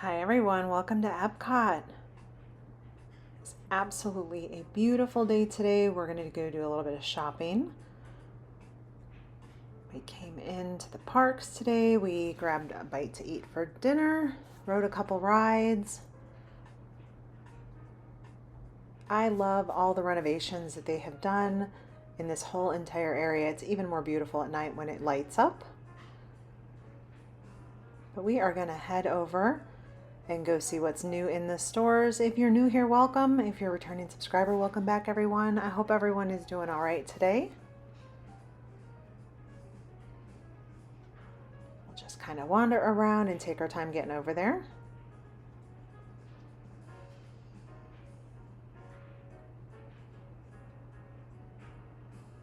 Hi everyone, welcome to Epcot. It's absolutely a beautiful day today. We're going to go do a little bit of shopping. We came into the parks today. We grabbed a bite to eat for dinner, rode a couple rides. I love all the renovations that they have done in this whole entire area. It's even more beautiful at night when it lights up. But we are going to head over and go see what's new in the stores. If you're new here, welcome. If you're a returning subscriber, welcome back everyone. I hope everyone is doing all right today. We'll just kind of wander around and take our time getting over there.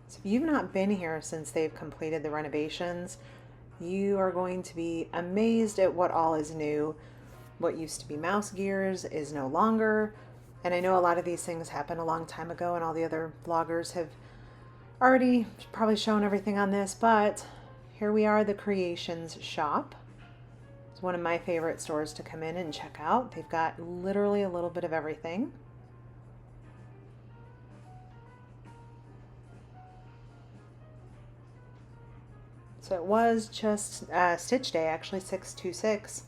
So if you've not been here since they've completed the renovations, you are going to be amazed at what all is new. What used to be mouse gears is no longer. And I know a lot of these things happened a long time ago and all the other vloggers have already probably shown everything on this, but here we are, the Creations shop. It's one of my favorite stores to come in and check out. They've got literally a little bit of everything. So it was just Stitch Day, actually 626.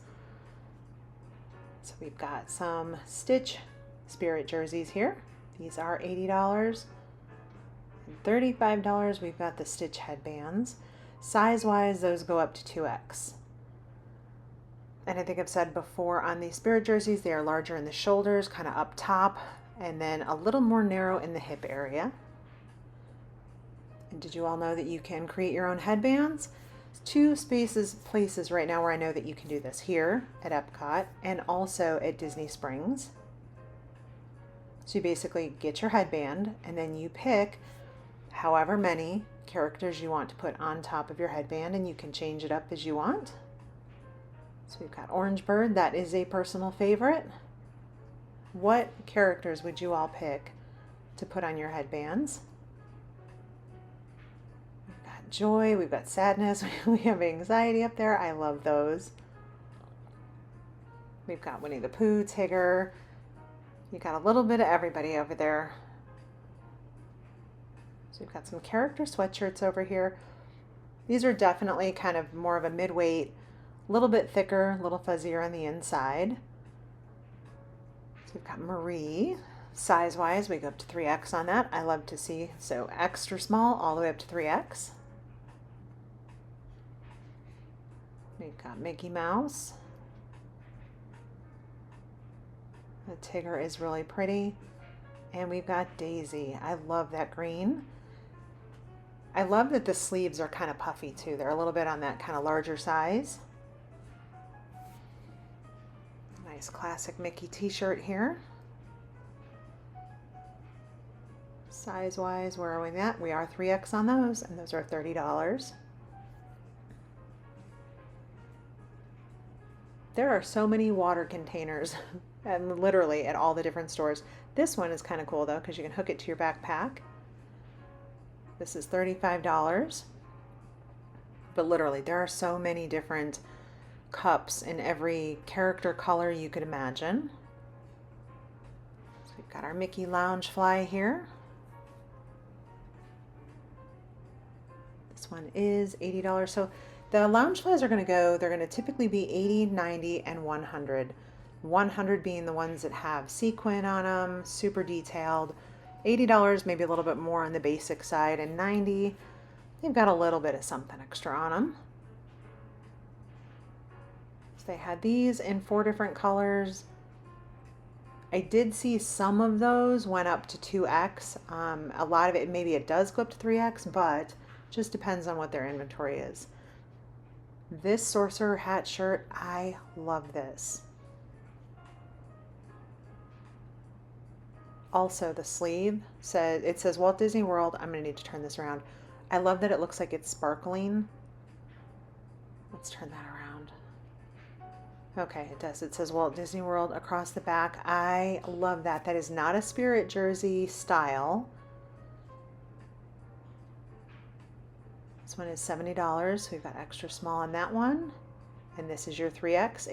So we've got some Stitch Spirit jerseys here. These are $80 and $35. We've got the Stitch headbands. Size-wise, those go up to 2X. And I think I've said before on these Spirit jerseys, they are larger in the shoulders, kind of up top, and then a little more narrow in the hip area. And did you all know that you can create your own headbands? Two places right now where I know that you can do this, here at Epcot and also at Disney Springs. So you basically get your headband and then you pick however many characters you want to put on top of your headband, and you can change it up as you want. So we've got Orange Bird, that is a personal favorite. What characters would you all pick to put on your headbands? Joy, we've got sadness, we have anxiety up there. I love those. We've got Winnie the Pooh, Tigger. You got a little bit of everybody over there. So we've got some character sweatshirts over here. These are definitely kind of more of a mid-weight, a little bit thicker, a little fuzzier on the inside. So we've got Marie. Size-wise, we go up to 3X on that. I love to see, so extra small all the way up to 3X. We've got Mickey Mouse. The Tigger is really pretty. And we've got Daisy. I love that green. I love that the sleeves are kind of puffy too. They're a little bit on that kind of larger size. Nice classic Mickey t-shirt here. Size-wise, where are we at? We are 3X on those, and those are $30. There are so many water containers and literally at all the different stores. This one is kind of cool though because you can hook it to your backpack. This is $35. But literally there are so many different cups in every character color you could imagine. So we've got our Mickey Loungefly here. This one is $80. So the Loungeflies are going to go, they're going to typically be $80, $90, and $100. $100 being the ones that have sequin on them, super detailed. $80, maybe a little bit more on the basic side, and $90, they've got a little bit of something extra on them. So they had these in 4 different colors. I did see some of those went up to 2X. A lot of it, maybe it does go up to 3X, but just depends on what their inventory is. This Sorcerer hat shirt, I love this. Also, the sleeve it says Walt Disney World. I'm gonna need to turn this around. I love that it looks like it's sparkling. Let's turn that around. Okay, it does. It says Walt Disney World across the back. I love that. That is not a Spirit jersey style. This one is $70. We've got extra small on that one. and this is your 3X.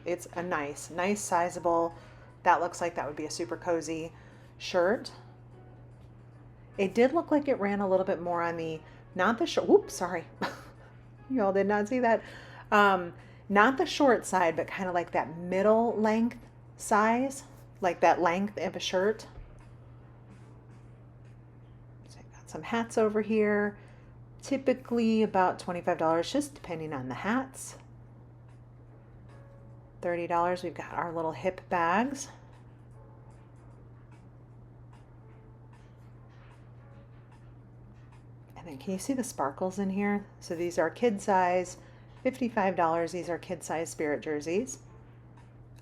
It's a nice sizable. That looks like that would be a super cozy shirt. It did look like it ran a little bit more on the, not the short, whoops, sorry. Y'all did not see that. Not the short side, but kind of like that middle length size, like that length of a shirt. So I've got some hats over here. Typically about $25, just depending on the hats. $30, we've got our little hip bags. And then can you see the sparkles in here? So these are kid size, $55. These are kid size Spirit jerseys.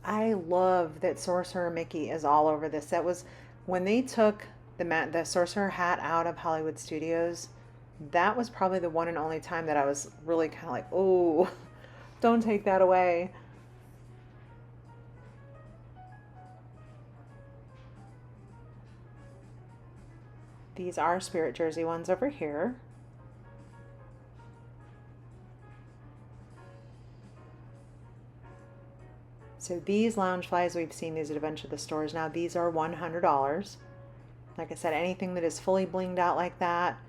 I love that Sorcerer Mickey is all over this. That was when they took the Sorcerer hat out of Hollywood Studios. That was probably the one and only time that I was really kind of like, oh, don't take that away. These are Spirit jersey ones over here. So these Loungeflies, we've seen these at a bunch of the stores now. These are $100. Like I said, anything that is fully blinged out like that,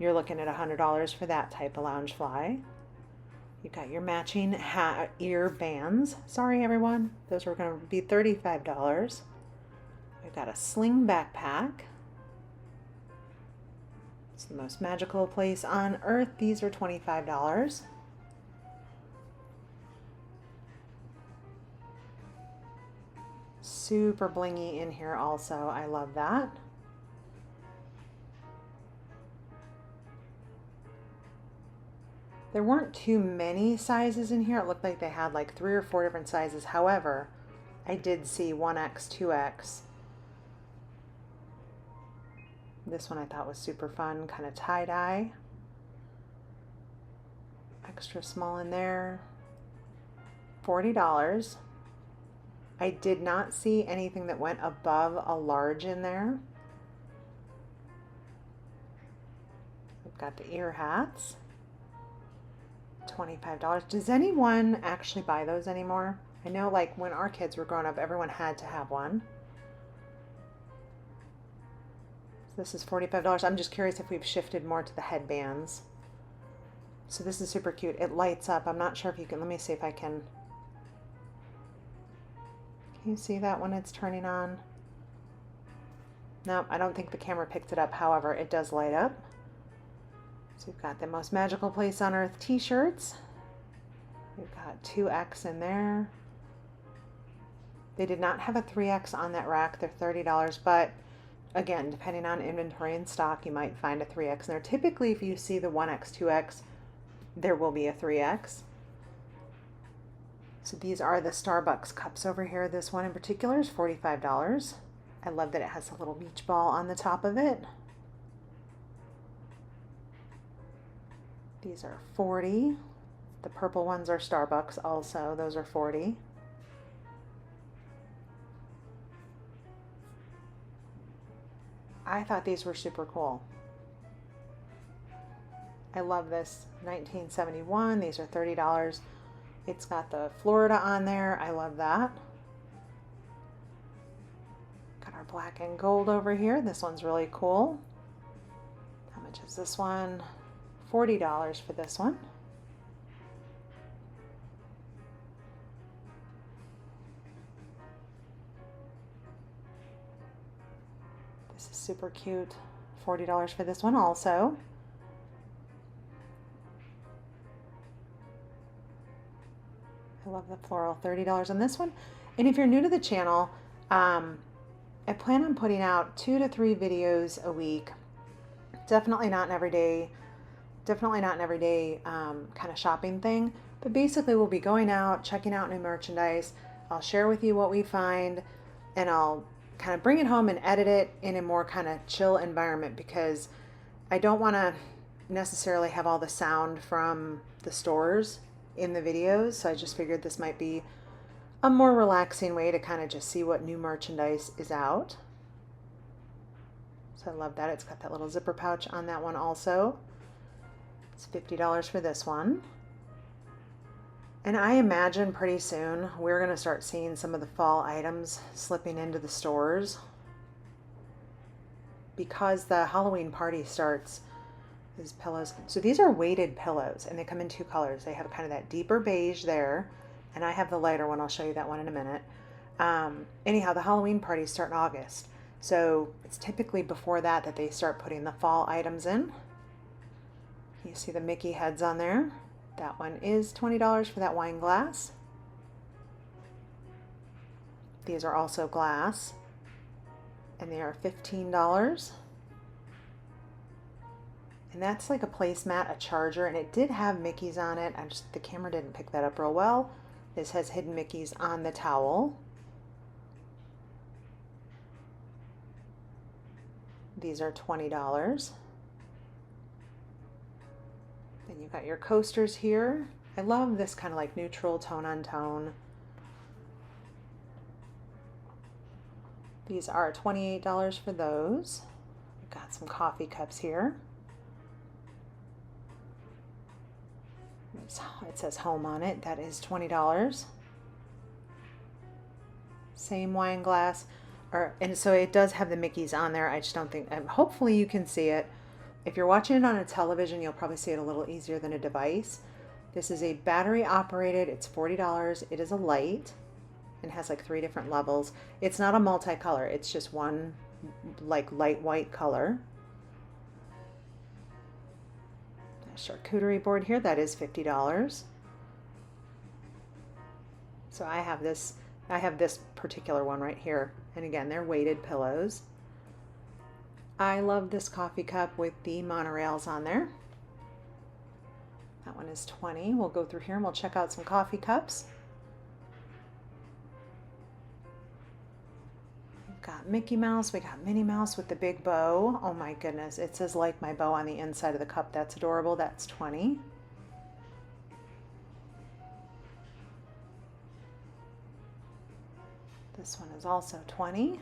you're looking at $100 for that type of Loungefly. You've got your matching hat ear bands. Sorry, everyone. Those were going to be $35. We've got a sling backpack. It's the most magical place on earth. These are $25. Super blingy in here also. I love that. There weren't too many sizes in here. It looked like they had like 3 or 4 different sizes. However, I did see 1X, 2X. This one I thought was super fun, kind of tie-dye. Extra small in there. $40. I did not see anything that went above a large in there. We've got the ear hats. $25. Does anyone actually buy those anymore? I know like when our kids were growing up, everyone had to have one. This is $45. I'm just curious if we've shifted more to the headbands. So this is super cute. It lights up. I'm not sure if you can, let me see if I can. Can you see that when it's turning on? No, I don't think the camera picked it up. However, it does light up. So we've got the Most Magical Place on Earth t-shirts. We've got 2X in there. They did not have a 3X on that rack. They're $30, but again, depending on inventory and stock, you might find a 3X in there. Typically, if you see the 1X, 2X, there will be a 3X. So these are the Starbucks cups over here. This one in particular is $45. I love that it has a little beach ball on the top of it. These are $40. The purple ones are Starbucks also. Those are $40. I thought these were super cool. I love this 1971. These are $30. It's got the Florida on there. I love that. Got our black and gold over here. This one's really cool. How much is this one? $40 for this one. This is super cute. $40 for this one also. I love the floral. $30 on this one. And if you're new to the channel, I plan on putting out 2 to 3 videos a week. Definitely not an everyday kind of shopping thing, but basically we'll be going out, checking out new merchandise. I'll share with you what we find, and I'll kind of bring it home and edit it in a more kind of chill environment, because I don't want to necessarily have all the sound from the stores in the videos. So I just figured this might be a more relaxing way to kind of just see what new merchandise is out. So I love that. It's got that little zipper pouch on that one also. It's $50 for this one. And I imagine pretty soon we're going to start seeing some of the fall items slipping into the stores because the Halloween party starts. These pillows. So these are weighted pillows and they come in two colors. They have kind of that deeper beige there, and I have the lighter one. I'll show you that one in a minute. Anyhow, the Halloween parties start in August. So it's typically before that that they start putting the fall items in. You see the Mickey heads on there. That one is $20 for that wine glass. These are also glass, and they are $15. And that's like a placemat, a charger, and it did have Mickeys on it. The camera didn't pick that up real well. This has hidden Mickeys on the towel. These are $20. Then you've got your coasters here. I love this kind of like neutral tone on tone. These are $28 for those. We've got some coffee cups here. It says home on it. That is $20. Same wine glass. And so it does have the Mickeys on there. I just don't think, hopefully you can see it. If you're watching it on a television, you'll probably see it a little easier than a device. This is a battery operated. It's $40. It is a light and has like 3 different levels. It's not a multicolor. It's just one like light white color. A charcuterie board here. That is $50. So I have this particular one right here. And again, they're weighted pillows. I love this coffee cup with the monorails on there. That one is $20. We'll go through here and we'll check out some coffee cups. We've got Mickey Mouse. We got Minnie Mouse with the big bow. Oh my goodness. It says like my bow on the inside of the cup. That's adorable. That's $20. This one is also $20.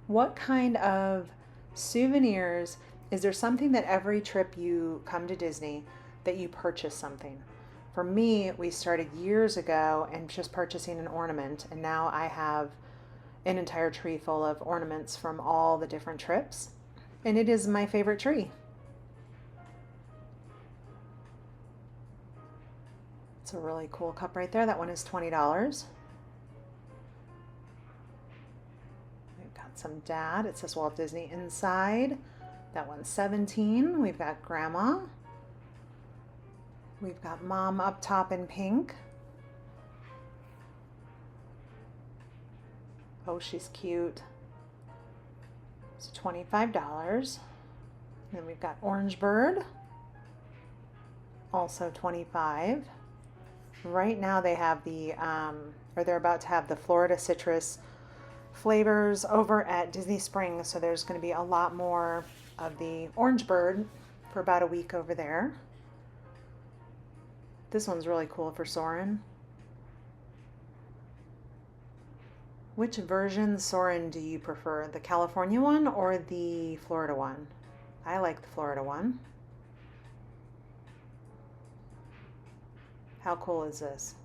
What kind of souvenirs, is there something that every trip you come to Disney that you purchase something? For me, we started years ago and just purchasing an ornament, and now I have an entire tree full of ornaments from all the different trips, and it is my favorite tree. It's a really cool cup right there. That one is $20. Some dad. It says Walt Disney inside. That one's $17. We've got grandma. We've got mom up top in pink. Oh, she's cute. It's $25. Then we've got Orange Bird. Also $25. Right now they have the, or they're about to have the Florida citrus flavors over at Disney Springs, so there's going to be a lot more of the Orange Bird for about a week over there. This one's really cool for Soarin'. Which version Soarin' do you prefer, the California one or the Florida one? I like the Florida one. How cool is this?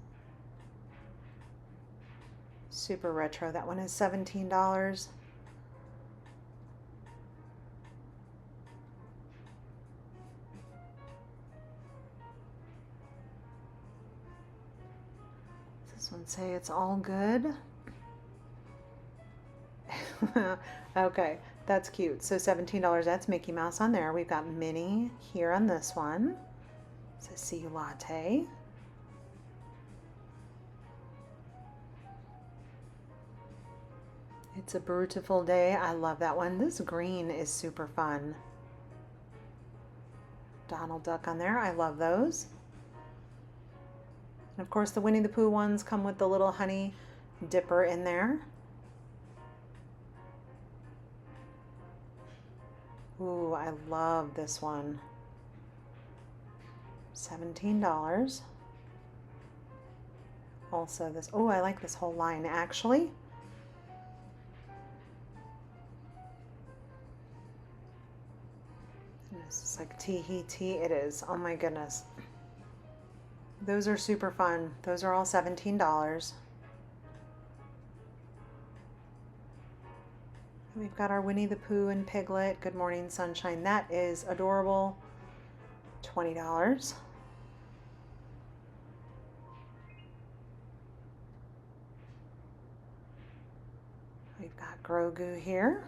Super retro. That one is $17. Does this one say it's all good? Okay, that's cute. So $17, that's Mickey Mouse on there. We've got Minnie here on this one. It says see you latte. It's a beautiful day. I love that one. This green is super fun. Donald Duck on there. I love those. And of course the Winnie the Pooh ones come with the little honey dipper in there. Ooh, I love this one. $17. Also this, oh, I like this whole line actually. This is like Tahiti. It is. Oh my goodness. Those are super fun. Those are all $17. We've got our Winnie the Pooh and Piglet, Good Morning Sunshine. That is adorable. $20. We've got Grogu here.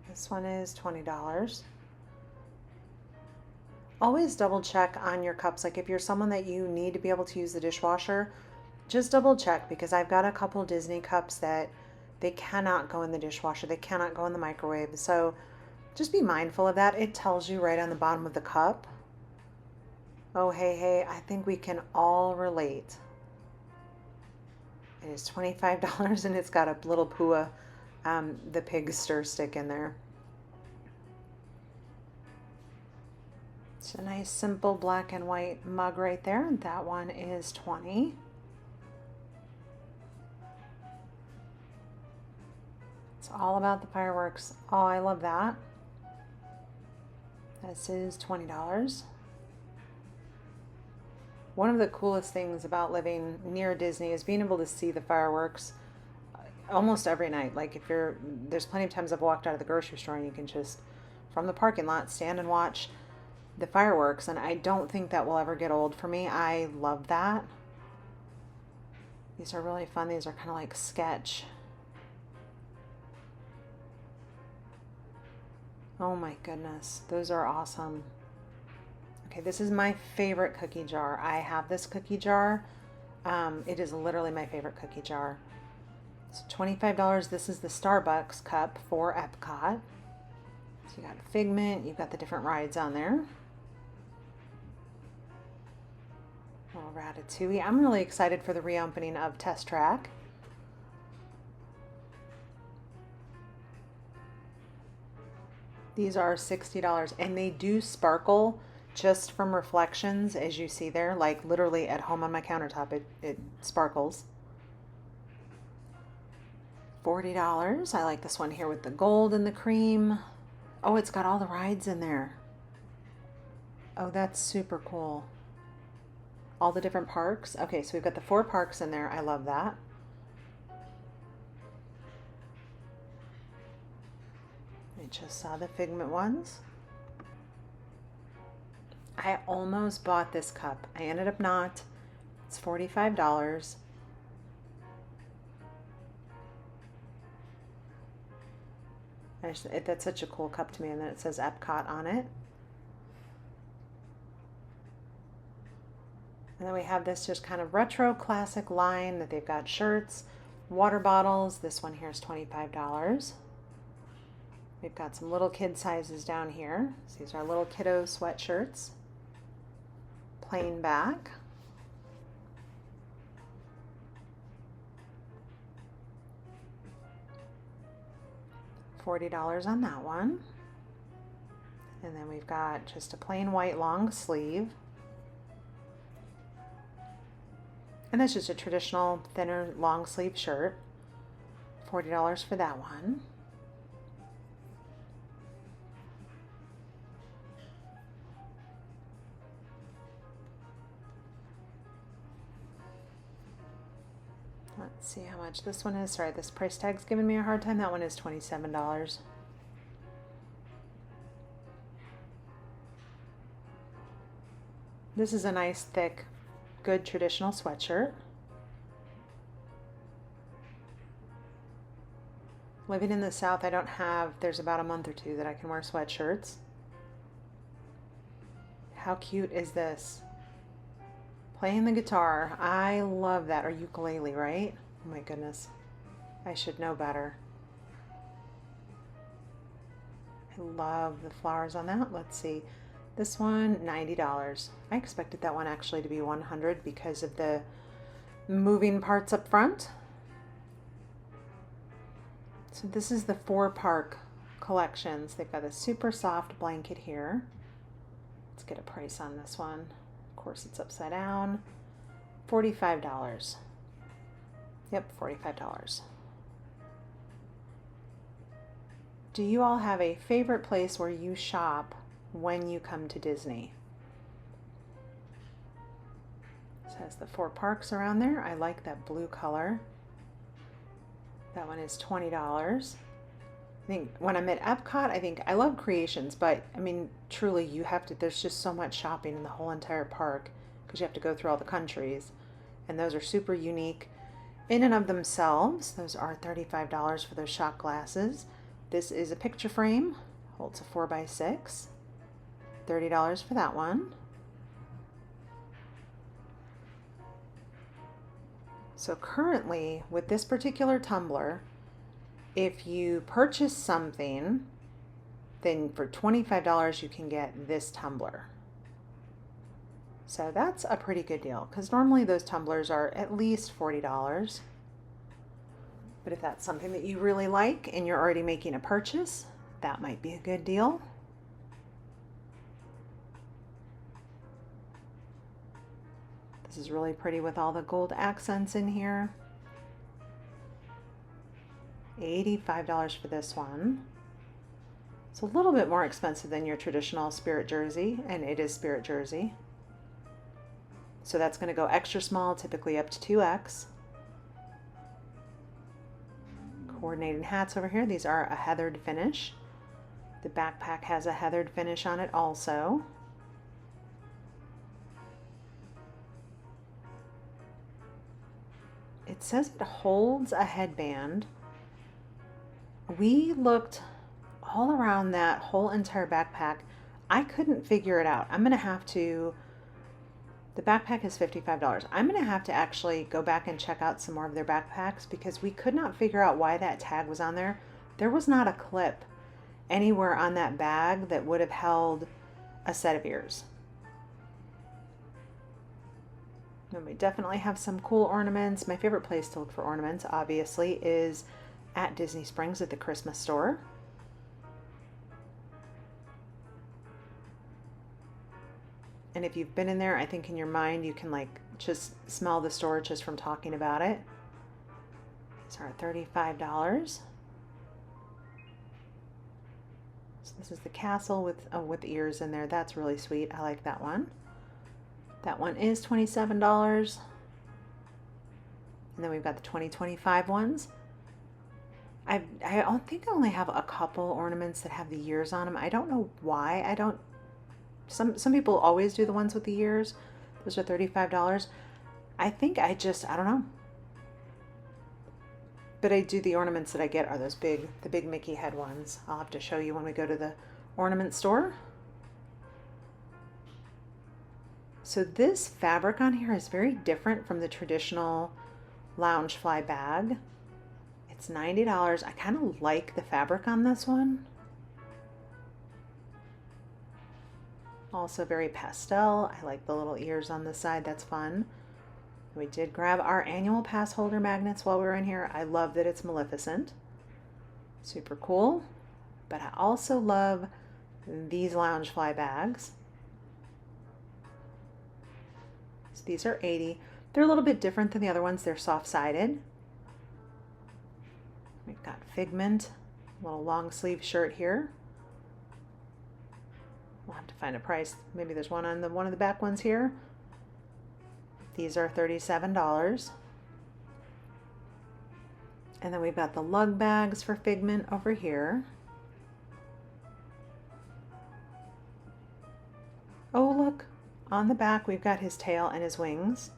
This one is $20. Always double check on your cups. Like if you're someone that you need to be able to use the dishwasher, just double check, because I've got a couple Disney cups that they cannot go in the dishwasher. They cannot go in the microwave. So just be mindful of that. It tells you right on the bottom of the cup. Oh, hey, I think we can all relate. It is $25 and it's got a little Pua, the pig stir stick in there. It's a nice simple black and white mug right there. And that one is $20. It's all about the fireworks. Oh, I love that. This is $20. One of the coolest things about living near Disney is being able to see the fireworks almost every night. Like if there's plenty of times I've walked out of the grocery store and you can just, from the parking lot, stand and watch the fireworks. And I don't think that will ever get old for me. I love that. These are really fun. These are kind of like sketch. Oh my goodness, those are awesome. Okay, this is my favorite cookie jar. I have this cookie jar. It is literally my favorite cookie jar. It's $25. This is the Starbucks cup for Epcot. So you got Figment, you've got the different rides on there. Little Ratatouille. I'm really excited for the reopening of Test Track. These are $60 and they do sparkle just from reflections, as you see there, like literally at home on my countertop, it sparkles. $40. I like this one here with the gold and the cream. Oh, it's got all the rides in there. Oh, that's super cool. All the different parks. Okay, so we've got the 4 parks in there. I love that. I just saw the Figment ones. I almost bought this cup. I ended up not. It's $45. That's such a cool cup to me, and then it says Epcot on it. And then we have this just kind of retro classic line that they've got shirts, water bottles. This one here is $25. We've got some little kid sizes down here. So these are little kiddo sweatshirts. Plain back. $40 on that one. And then we've got just a plain white long sleeve. And that's just a traditional thinner long sleeve shirt. $40 for that one. Let's see how much this one is. Sorry, this price tag's giving me a hard time. That one is $27. This is a nice, thick, good traditional sweatshirt. Living in the South, there's about a month or two that I can wear sweatshirts. How cute is this? Playing the guitar. I love that. Or ukulele, right? Oh my goodness. I should know better. I love the flowers on that. Let's see. This one, $90. I expected that one actually to be $100 because of the moving parts up front. So this is the 4 park collections. They've got a super soft blanket here. Let's get a price on this one. Of course, it's upside down. $45. Yep, $45. Do you all have a favorite place where you shop when you come to Disney. It has the 4 parks around there. I like that blue color. That one is $20. I think when I'm at Epcot, I think I love creations, but I mean, truly you have to, there's just so much shopping in the whole entire park because you have to go through all the countries, and those are super unique in and of themselves. Those are $35 for those shot glasses. This is a picture frame, holds a 4x6, $30 for that one. So currently with this particular tumbler, if you purchase something, then for $25 you can get this tumbler. So that's a pretty good deal because normally those tumblers are at least $40. But if that's something that you really like and you're already making a purchase, that might be a good deal. This is really pretty with all the gold accents in here. $85 for this one. It's a little bit more expensive than your traditional Spirit jersey, and it is Spirit jersey. So that's going to go extra small, typically up to 2X. Coordinating hats over here. These are a heathered finish. The backpack has a heathered finish on it also. It says it holds a headband. We looked all around that whole entire backpack. I couldn't figure it out. I'm going to have to, the backpack is $55. I'm going to have to actually go back and check out some more of their backpacks because we could not figure out why that tag was on there. There was not a clip anywhere on that bag that would have held a set of ears. And we definitely have some cool ornaments. My favorite place to look for ornaments, obviously, is at Disney Springs at the Christmas store. And if you've been in there, I think in your mind you can like just smell the store just from talking about it. These are $35. So this is the castle with ears in there. That's really sweet. I like that one. That one is $27. And then we've got the 2025 ones. I don't think I only have a couple ornaments that have the years on them. I don't know why. I don't. Some people always do the ones with the years. Those are $35. I think I don't know. But I do, the ornaments that I get are those the big Mickey head ones. I'll have to show you when we go to the ornament store. So this fabric on here is very different from the traditional Loungefly bag. It's $90. I kind of like the fabric on this one. Also very pastel. I like the little ears on the side. That's fun. We did grab our annual pass holder magnets while we were in here. I love that it's Maleficent. Super cool. But I also love these Loungefly bags. So these are $80. They're a little bit different than the other ones. They're soft-sided. We've got Figment, a little long sleeve shirt here. We'll have to find a price. Maybe there's one on one of the back ones here. These are $37. And then we've got the lug bags for Figment over here. Oh, look. On the back, we've got his tail and his wings.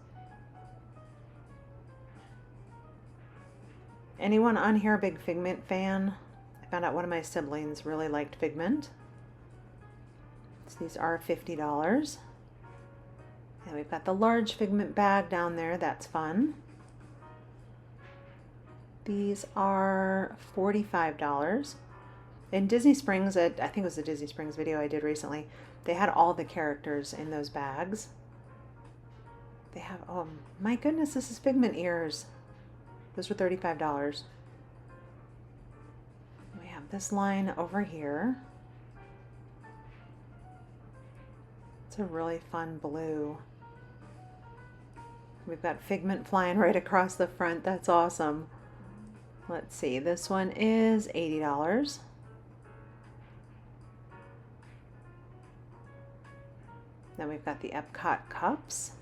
Anyone on here a big Figment fan? I found out one of my siblings really liked Figment. So these are $50. And we've got the large Figment bag down there. That's fun. These are $45. In Disney Springs, I think it was the Disney Springs video I did recently, they had all the characters in those bags. They have, oh my goodness, this is Figment ears. Those were $35. We have this line over here. It's a really fun blue. We've got Figment flying right across the front. That's awesome. Let's see, this one is $80. Then we've got the Epcot cups.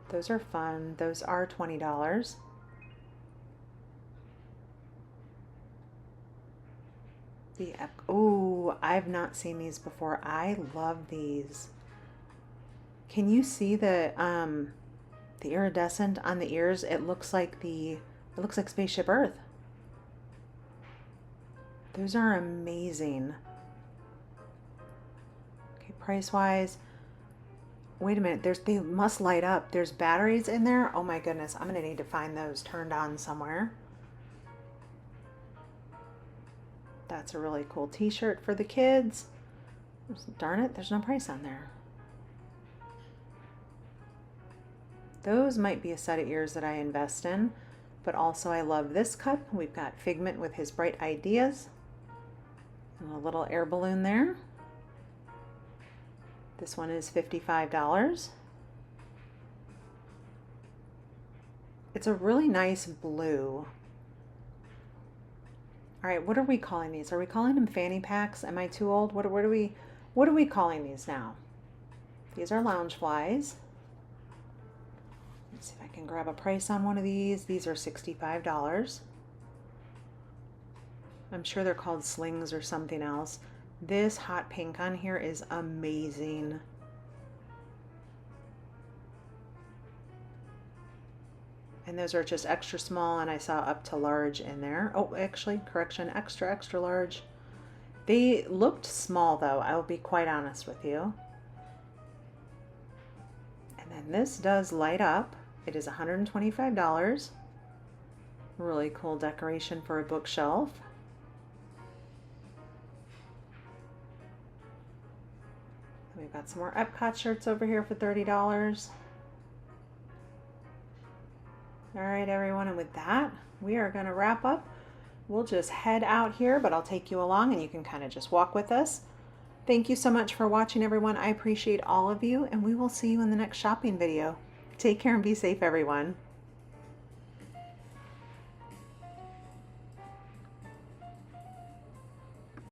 Those are fun. Those are $20. Oh, I've not seen these before. I love these. Can you see the iridescent on the ears? It looks like Spaceship Earth. Those are amazing. Okay, price wise. Wait a minute, they must light up. There's batteries in there. Oh my goodness, I'm gonna need to find those turned on somewhere. That's a really cool t-shirt for the kids. Darn it, there's no price on there. Those might be a set of ears that I invest in, but also I love this cup. We've got Figment with his bright ideas and a little air balloon there. This one is $55. It's a really nice blue. All right, what are we calling these? Are we calling them fanny packs? Am I too old? What are we calling these now? These are lounge flies. Let's see if I can grab a price on one of these. These are $65. I'm sure they're called slings or something else. This hot pink on here is amazing. And those are just extra small, and I saw up to large in there. Oh, actually, correction, extra, extra large. They looked small though, I will be quite honest with you. And then this does light up. It is $125. Really cool decoration for a bookshelf. We've got some more Epcot shirts over here for $30. All right, everyone, and with that, we are going to wrap up. We'll just head out here, but I'll take you along and you can kind of just walk with us. Thank you so much for watching, everyone. I appreciate all of you, and we will see you in the next shopping video. Take care and be safe, everyone.